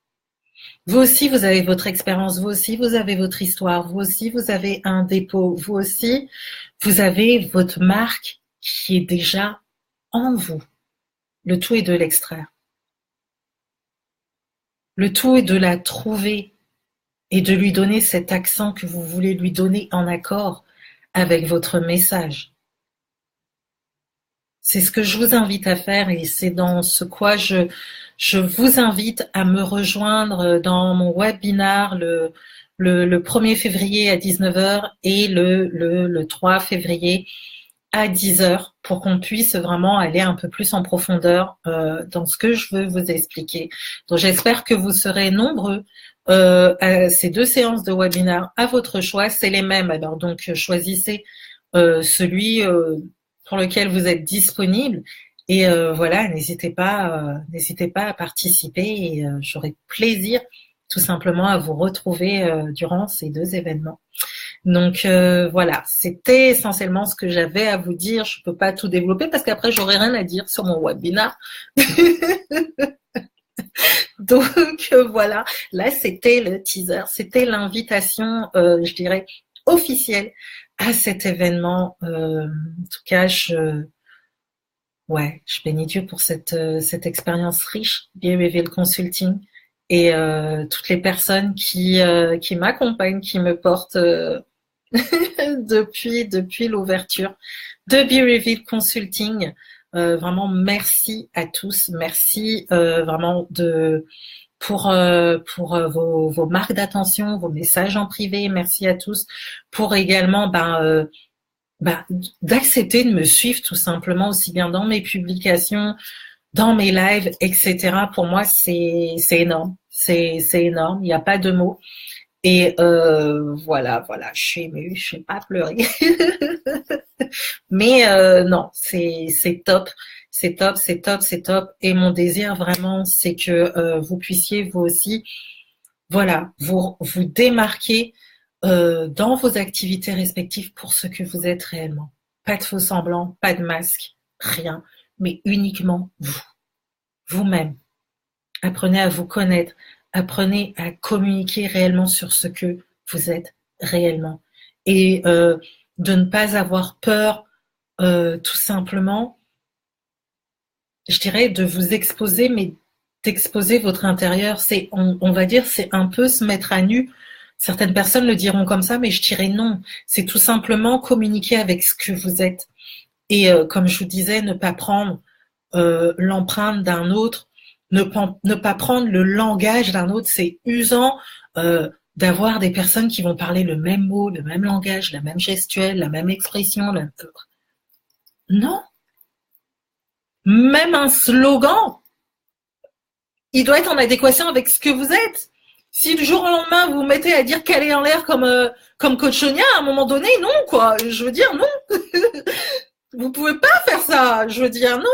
Vous aussi, vous avez votre expérience, vous aussi, vous avez votre histoire, vous aussi, vous avez un dépôt, vous aussi, vous avez votre marque qui est déjà en vous. Le tout est de l'extraire. Le tout est de la trouver et de lui donner cet accent que vous voulez lui donner en accord avec votre message. C'est ce que je vous invite à faire et c'est dans ce quoi je vous invite à me rejoindre dans mon webinar le 1er février à 19h et le 3 février à 10h pour qu'on puisse vraiment aller un peu plus en profondeur dans ce que je veux vous expliquer. Donc j'espère que vous serez nombreux à ces 2 séances de webinar à votre choix. C'est les mêmes, alors donc choisissez celui pour lequel vous êtes disponible et voilà, n'hésitez pas à participer et j'aurai plaisir tout simplement à vous retrouver durant ces 2 événements. Donc voilà, c'était essentiellement ce que j'avais à vous dire. Je peux pas tout développer parce qu'après j'aurai rien à dire sur mon webinar. Donc voilà, là c'était le teaser, c'était l'invitation, je dirais, officielle à cet événement. En tout cas, je bénis Dieu pour cette expérience riche, Be Revealed Consulting, et toutes les personnes qui m'accompagnent, qui me portent depuis l'ouverture de Be Revealed Consulting. Vraiment merci à tous, merci vraiment pour vos marques d'attention, vos messages en privé, merci à tous pour également d'accepter de me suivre tout simplement aussi bien dans mes publications, dans mes lives, etc. Pour moi c'est énorme, c'est énorme, il n'y a pas de mots. Et voilà, je suis émue, je vais pas pleurer. Mais non, c'est top, c'est top, c'est top, c'est top. Et mon désir vraiment, c'est que vous puissiez vous aussi, voilà, vous démarquer dans vos activités respectives pour ce que vous êtes réellement. Pas de faux semblants, pas de masque, rien, mais uniquement vous, vous-même. Apprenez à vous connaître. Apprenez à communiquer réellement sur ce que vous êtes réellement et de ne pas avoir peur tout simplement, je dirais de vous exposer, mais d'exposer votre intérieur. On va dire, c'est un peu se mettre à nu. Certaines personnes le diront comme ça, mais je dirais non. C'est tout simplement communiquer avec ce que vous êtes. Et comme je vous disais, ne pas prendre l'empreinte d'un autre, ne pas prendre le langage d'un autre. C'est usant d'avoir des personnes qui vont parler le même mot, le même langage, la même gestuelle, la même expression. Non, même un slogan, il doit être en adéquation avec ce que vous êtes. Si du jour au lendemain vous vous mettez à dire qu'elle est en l'air comme Coach Sonia, à un moment donné, non, quoi. Je veux dire, non. Vous pouvez pas faire ça. Je veux dire, non.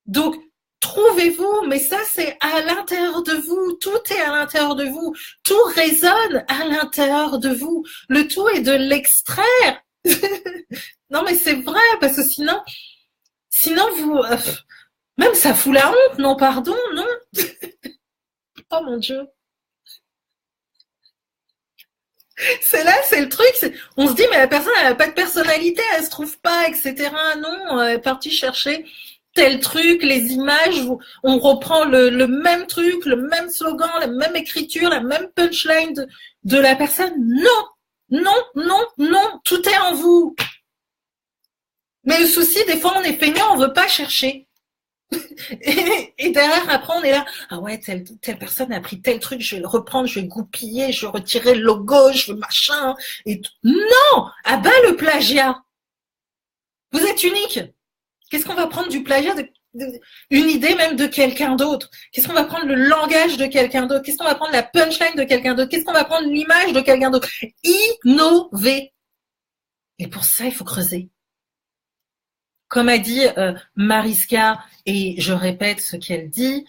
Donc, trouvez-vous, mais ça, c'est à l'intérieur de vous. Tout est à l'intérieur de vous. Tout résonne à l'intérieur de vous. Le tout est de l'extraire. Non, mais c'est vrai, parce que sinon vous, même ça fout la honte. Non, pardon, non. Oh mon Dieu. C'est là, c'est le truc. On se dit, mais la personne, elle n'a pas de personnalité, elle se trouve pas, etc. Non, elle est partie chercher tel truc, les images, on reprend le même truc, le même slogan, la même écriture, la même punchline de la personne. Non, non, non, non, tout est en vous. Mais le souci, des fois, on est feignant, on veut pas chercher. Et derrière, après, on est là. Ah ouais, telle personne a pris tel truc, je vais le reprendre, je vais goupiller, je vais retirer le logo, je vais machin. Et non, à bas le plagiat. Vous êtes unique. Qu'est-ce qu'on va prendre du plagiat une idée même de quelqu'un d'autre? Qu'est-ce qu'on va prendre le langage de quelqu'un d'autre? Qu'est-ce qu'on va prendre la punchline de quelqu'un d'autre? Qu'est-ce qu'on va prendre l'image de quelqu'un d'autre? Innover. Et pour ça, il faut creuser. Comme a dit Mariska, et je répète ce qu'elle dit,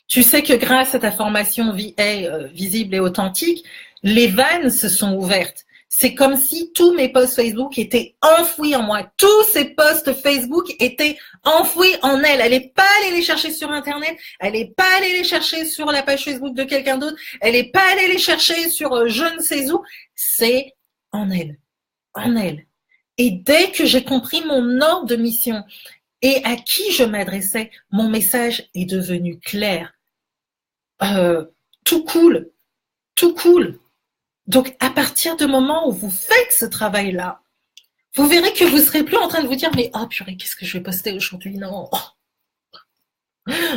tu sais que grâce à ta formation visible et authentique, les vannes se sont ouvertes. C'est comme si tous mes posts Facebook étaient enfouis en moi. Tous ces posts Facebook étaient enfouis en elle. Elle n'est pas allée les chercher sur Internet. Elle n'est pas allée les chercher sur la page Facebook de quelqu'un d'autre. Elle n'est pas allée les chercher sur je ne sais où. C'est en elle. En elle. Et dès que j'ai compris mon ordre de mission et à qui je m'adressais, mon message est devenu clair. Tout cool. Tout cool. Donc, à partir du moment où vous faites ce travail-là, vous verrez que vous ne serez plus en train de vous dire mais oh purée, qu'est-ce que je vais poster aujourd'hui? Non.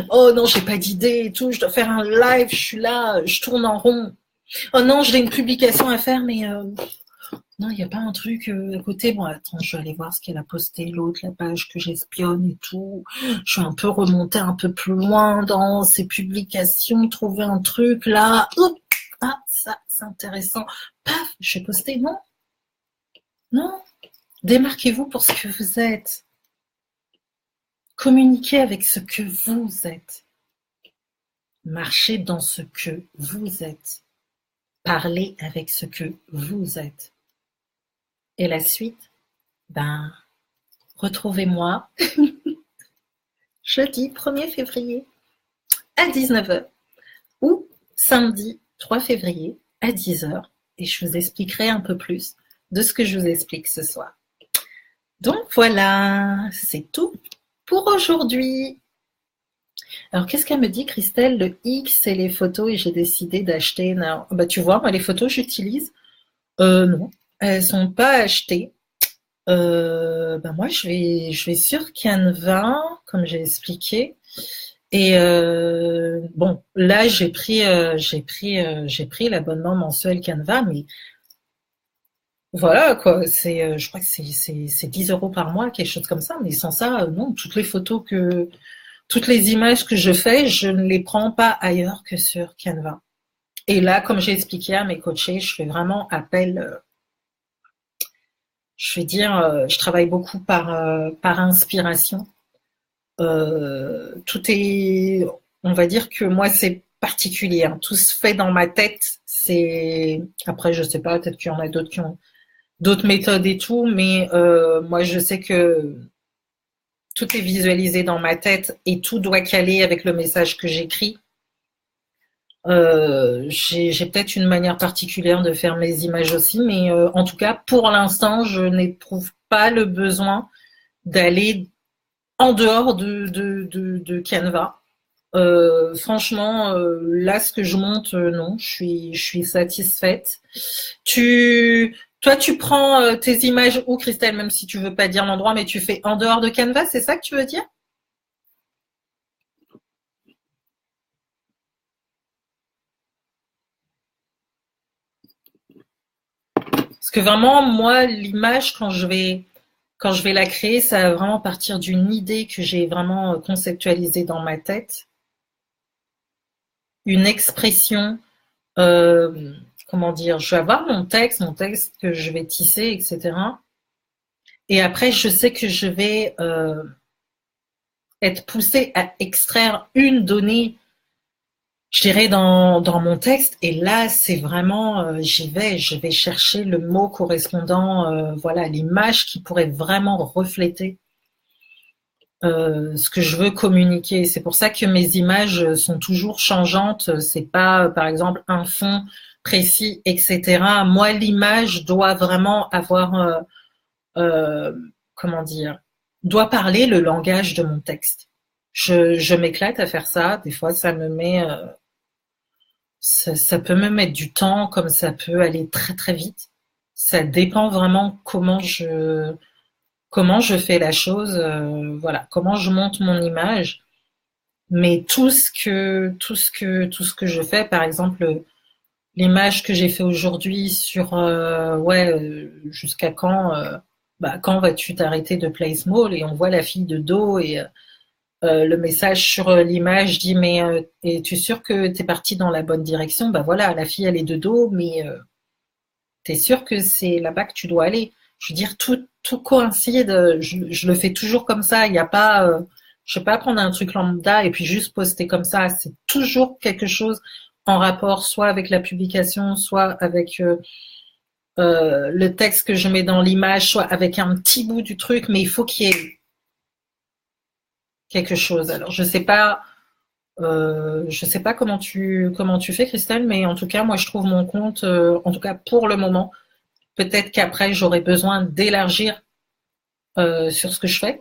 Oh non, j'ai pas d'idée et tout, je dois faire un live, je suis là, je tourne en rond. Oh non, j'ai une publication à faire, mais non, il n'y a pas un truc à côté. Bon, attends, je vais aller voir ce qu'elle a posté, l'autre, la page que j'espionne et tout. Je vais un peu remonter un peu plus loin dans ses publications, trouver un truc là. Ah, ça, c'est intéressant. Paf, je vais poster. Non, non. Démarquez-vous pour ce que vous êtes. Communiquez avec ce que vous êtes. Marchez dans ce que vous êtes. Parlez avec ce que vous êtes. Et la suite, retrouvez-moi jeudi 1er février à 19h ou samedi 3 février à 10h et je vous expliquerai un peu plus de ce que je vous explique ce soir. Donc voilà, c'est tout pour aujourd'hui. Alors qu'est-ce qu'elle me dit, Christelle? Le X et les photos et j'ai décidé d'acheter. Tu vois, moi les photos j'utilise. Non, elles sont pas achetées. Moi je vais sur Canva comme j'ai expliqué et bon là j'ai pris l'abonnement mensuel Canva, mais voilà quoi, je crois que c'est 10 € par mois, quelque chose comme ça, mais sans ça non, toutes les images que je fais, je ne les prends pas ailleurs que sur Canva. Et là, comme j'ai expliqué à mes coachés, je fais vraiment appel. Je vais dire, je travaille beaucoup par inspiration. Tout est, on va dire que moi c'est particulier. Hein. Tout se fait dans ma tête. Après, je sais pas, peut-être qu'il y en a d'autres qui ont d'autres méthodes et tout, mais moi je sais que tout est visualisé dans ma tête et tout doit caler avec le message que j'écris. J'ai peut-être une manière particulière de faire mes images aussi, mais en tout cas, pour l'instant, je n'éprouve pas le besoin d'aller en dehors de Canva. Franchement, là, ce que je monte, non, je suis satisfaite. Toi, tu prends tes images où, Christelle, même si tu veux pas dire l'endroit, mais tu fais en dehors de Canva, c'est ça que tu veux dire? Parce que vraiment, moi, l'image, quand je vais la créer, ça va vraiment partir d'une idée que j'ai vraiment conceptualisée dans ma tête, une expression, euh, comment dire, je vais avoir mon texte que je vais tisser, etc. Et après, je sais que je vais être poussée à extraire une donnée, je dirais, dans mon texte. Et là, c'est vraiment, je vais chercher le mot correspondant, voilà, l'image qui pourrait vraiment refléter ce que je veux communiquer. C'est pour ça que mes images sont toujours changeantes. C'est pas, par exemple, un fond précis, etc. Moi, l'image doit vraiment avoir, euh, comment dire, doit parler le langage de mon texte. Je m'éclate à faire ça. Des fois, ça me met, ça peut me mettre du temps, comme ça peut aller très très vite. Ça dépend vraiment comment je fais la chose, voilà, comment je monte mon image. Mais tout ce que je fais, par exemple, l'image que j'ai fait aujourd'hui sur, ouais, jusqu'à quand, bah, quand vas-tu t'arrêter de play small et on voit la fille de dos et le message sur l'image dit mais es-tu sûr que t'es parti dans la bonne direction? Bah voilà, la fille elle est de dos, mais t'es sûr que c'est là-bas que tu dois aller? Je veux dire, tout coïncide. Je le fais toujours comme ça. Il n'y a pas, je vais pas prendre un truc lambda et puis juste poster comme ça. C'est toujours quelque chose en rapport, soit avec la publication, soit avec le texte que je mets dans l'image, soit avec un petit bout du truc. Mais il faut qu'il y ait quelque chose. Alors, je sais pas comment tu fais, Christelle, mais en tout cas, moi, je trouve mon compte, en tout cas pour le moment. Peut-être qu'après, j'aurai besoin d'élargir sur ce que je fais.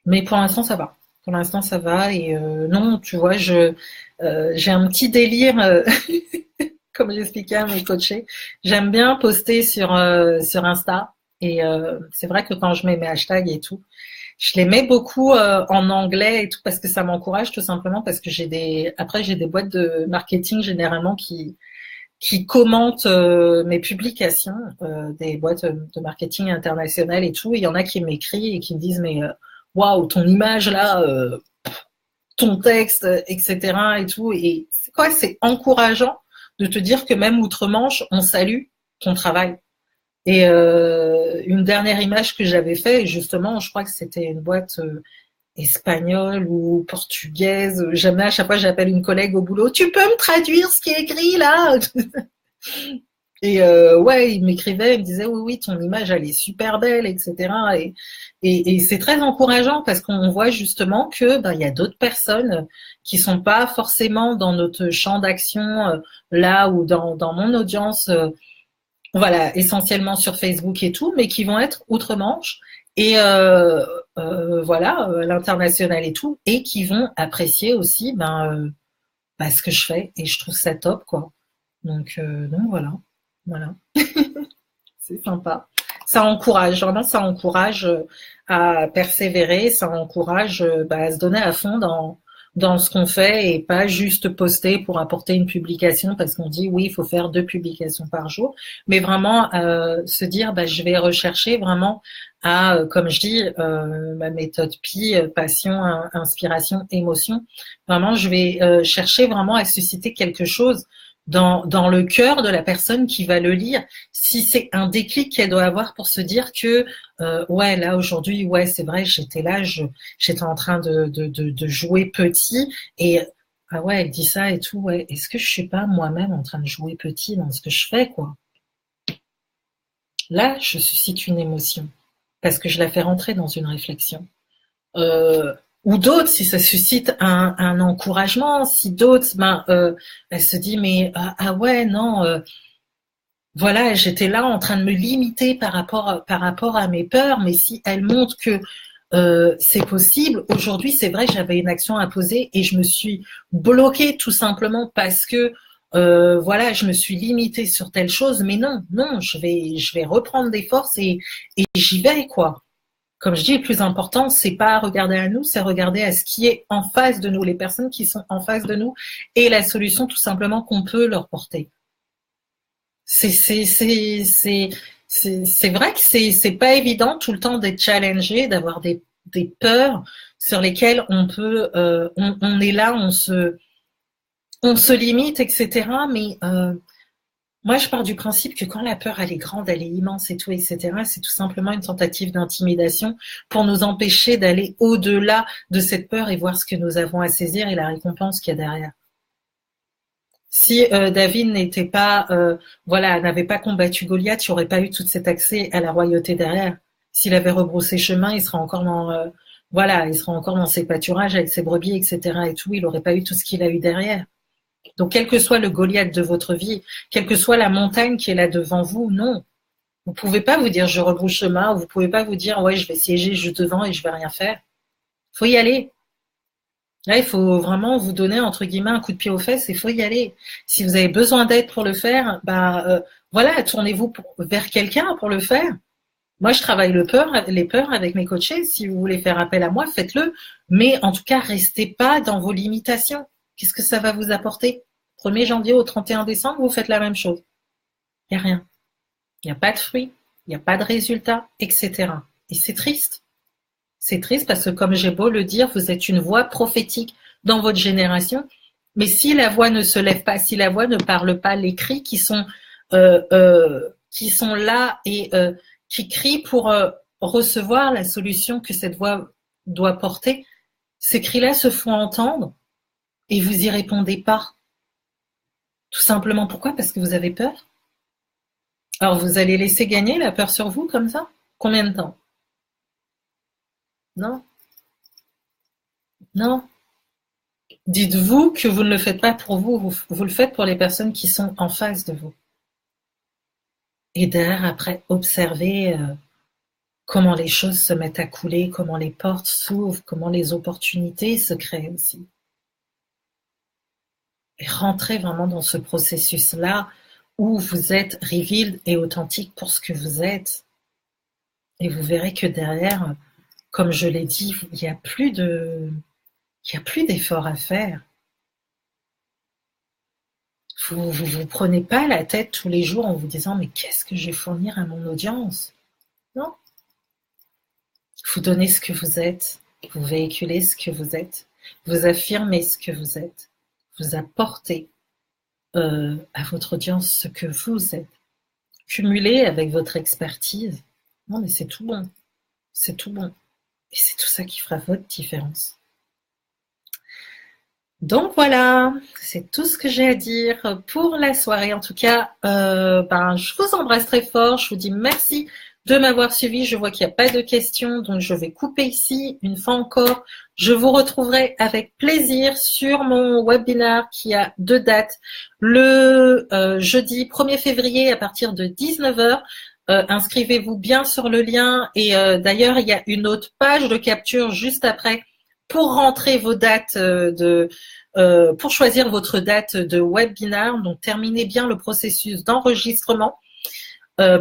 Mais pour l'instant, ça va. Pour l'instant, ça va. Et non, tu vois, j'ai un petit délire, comme j'expliquais à mes coachés. J'aime bien poster sur Insta. Et c'est vrai que quand je mets mes hashtags et tout, je les mets beaucoup en anglais et tout parce que ça m'encourage tout simplement parce que après j'ai des boîtes de marketing généralement qui commentent mes publications, des boîtes de marketing internationales et tout. Il y en a qui m'écrivent et qui me disent mais waouh, ton image là, ton texte, etc. et tout. Et c'est quoi, c'est encourageant de te dire que même outre-Manche, on salue ton travail. Et une dernière image que j'avais fait, justement, je crois que c'était une boîte espagnole ou portugaise. Jamais à chaque fois j'appelle une collègue au boulot, tu peux me traduire ce qui est écrit là? Et ouais, il m'écrivait, il me disait oui, oui, ton image elle est super belle, etc. Et c'est très encourageant parce qu'on voit justement que ben, il y a d'autres personnes qui sont pas forcément dans notre champ d'action là ou dans mon audience, voilà, essentiellement sur Facebook et tout, mais qui vont être outre-Manche et voilà, à l'international et tout, et qui vont apprécier aussi ben, ce que je fais et je trouve ça top quoi. Donc voilà, voilà. C'est sympa. Ça encourage, vraiment, ça encourage à persévérer, ça encourage bah, à se donner à fond dans ce qu'on fait et pas juste poster pour apporter une publication parce qu'on dit oui, il faut faire 2 publications par jour, mais vraiment se dire bah, je vais rechercher vraiment à, comme je dis, ma méthode PI, passion, inspiration, émotion. Vraiment, je vais chercher vraiment à susciter quelque chose dans le cœur de la personne qui va le lire si c'est un déclic qu'elle doit avoir pour se dire que ouais là aujourd'hui ouais c'est vrai j'étais là j'étais en train de jouer petit et ah ouais elle dit ça et tout ouais est-ce que je suis pas moi-même en train de jouer petit dans ce que je fais quoi là je suscite une émotion parce que je la fais rentrer dans une réflexion. ou d'autres, si ça suscite un encouragement, si d'autres, elle se dit mais ah ouais non, voilà, j'étais là en train de me limiter par rapport à mes peurs, mais si elle montre que c'est possible, aujourd'hui c'est vrai, j'avais une action à poser et je me suis bloquée tout simplement parce que voilà, je me suis limitée sur telle chose, mais non, non, je vais reprendre des forces et j'y vais quoi. Comme je dis, le plus important, c'est pas regarder à nous, c'est regarder à ce qui est en face de nous, les personnes qui sont en face de nous et la solution tout simplement qu'on peut leur porter. C'est vrai que c'est pas évident tout le temps d'être challengé, d'avoir des peurs sur lesquelles on est là, on se limite, etc. Mais moi, je pars du principe que quand la peur, elle est grande, elle est immense et tout, etc., c'est tout simplement une tentative d'intimidation pour nous empêcher d'aller au-delà de cette peur et voir ce que nous avons à saisir et la récompense qu'il y a derrière. Si David n'était pas, voilà, n'avait pas combattu Goliath, il n'y aurait pas eu tout cet accès à la royauté derrière. S'il avait rebroussé chemin, il serait encore dans, voilà, il serait encore dans ses pâturages avec ses brebis, etc. et tout. Il n'aurait pas eu tout ce qu'il a eu derrière. Donc, quel que soit le Goliath de votre vie, quelle que soit la montagne qui est là devant vous, non. Vous pouvez pas vous dire je rebrousse chemin, ou vous pouvez pas vous dire ouais, je vais siéger juste devant et je vais rien faire. Faut y aller. Là, il faut vraiment vous donner entre guillemets un coup de pied aux fesses et il faut y aller. Si vous avez besoin d'aide pour le faire, voilà, tournez-vous vers quelqu'un pour le faire. Moi, je travaille les peurs avec mes coachés. Si vous voulez faire appel à moi, faites-le. Mais en tout cas, restez pas dans vos limitations. Qu'est-ce que ça va vous apporter? 1er janvier au 31 décembre, vous faites la même chose. Il n'y a rien. Il n'y a pas de fruits, il n'y a pas de résultats, etc. Et c'est triste. C'est triste parce que, comme j'ai beau le dire, vous êtes une voix prophétique dans votre génération. Mais si la voix ne se lève pas, si la voix ne parle pas, les cris qui sont là et qui crient pour recevoir la solution que cette voix doit porter, ces cris-là se font entendre et vous y répondez pas. Tout simplement pourquoi? Parce que vous avez peur. Alors vous allez laisser gagner la peur sur vous comme ça? Combien de temps? Non, non. Dites-vous que vous ne le faites pas pour vous, vous le faites pour les personnes qui sont en face de vous. Et derrière, après, observez comment les choses se mettent à couler, comment les portes s'ouvrent, comment les opportunités se créent aussi. Et rentrez vraiment dans ce processus-là où vous êtes revealed et authentique pour ce que vous êtes. Et vous verrez que derrière, comme je l'ai dit, il n'y a plus d'efforts à faire. Vous prenez pas la tête tous les jours en vous disant mais qu'est-ce que je vais fournir à mon audience? Non. Vous donnez ce que vous êtes, vous véhiculez ce que vous êtes, vous affirmez ce que vous êtes, vous apportez à votre audience ce que vous êtes. Cumulez avec votre expertise. Non mais c'est tout bon. C'est tout bon. Et c'est tout ça qui fera votre différence. Donc voilà, c'est tout ce que j'ai à dire pour la soirée. En tout cas, je vous embrasse très fort. Je vous dis merci de m'avoir suivi. Je vois qu'il n'y a pas de questions, donc je vais couper ici. Une fois encore, je vous retrouverai avec plaisir sur mon webinaire qui a 2 dates. Le jeudi 1er février à partir de 19h. Inscrivez-vous bien sur le lien. Et d'ailleurs, il y a une autre page de capture juste après pour rentrer vos dates pour choisir votre date de webinaire. Donc, terminez bien le processus d'enregistrement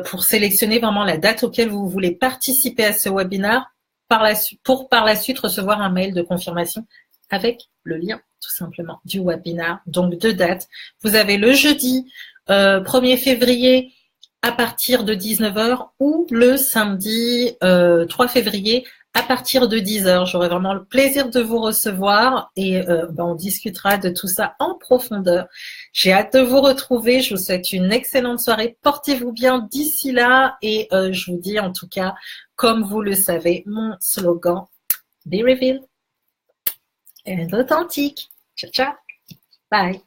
pour sélectionner vraiment la date auquel vous voulez participer à ce webinaire pour par la suite recevoir un mail de confirmation avec le lien tout simplement du webinaire. Donc, 2 dates. Vous avez le jeudi 1er février à partir de 19h ou le samedi 3 février à partir de 10h. J'aurai vraiment le plaisir de vous recevoir et on discutera de tout ça en profondeur. J'ai hâte de vous retrouver. Je vous souhaite une excellente soirée. Portez-vous bien d'ici là et je vous dis en tout cas, comme vous le savez, mon slogan, Be Revealed and Authentique. Ciao, ciao. Bye.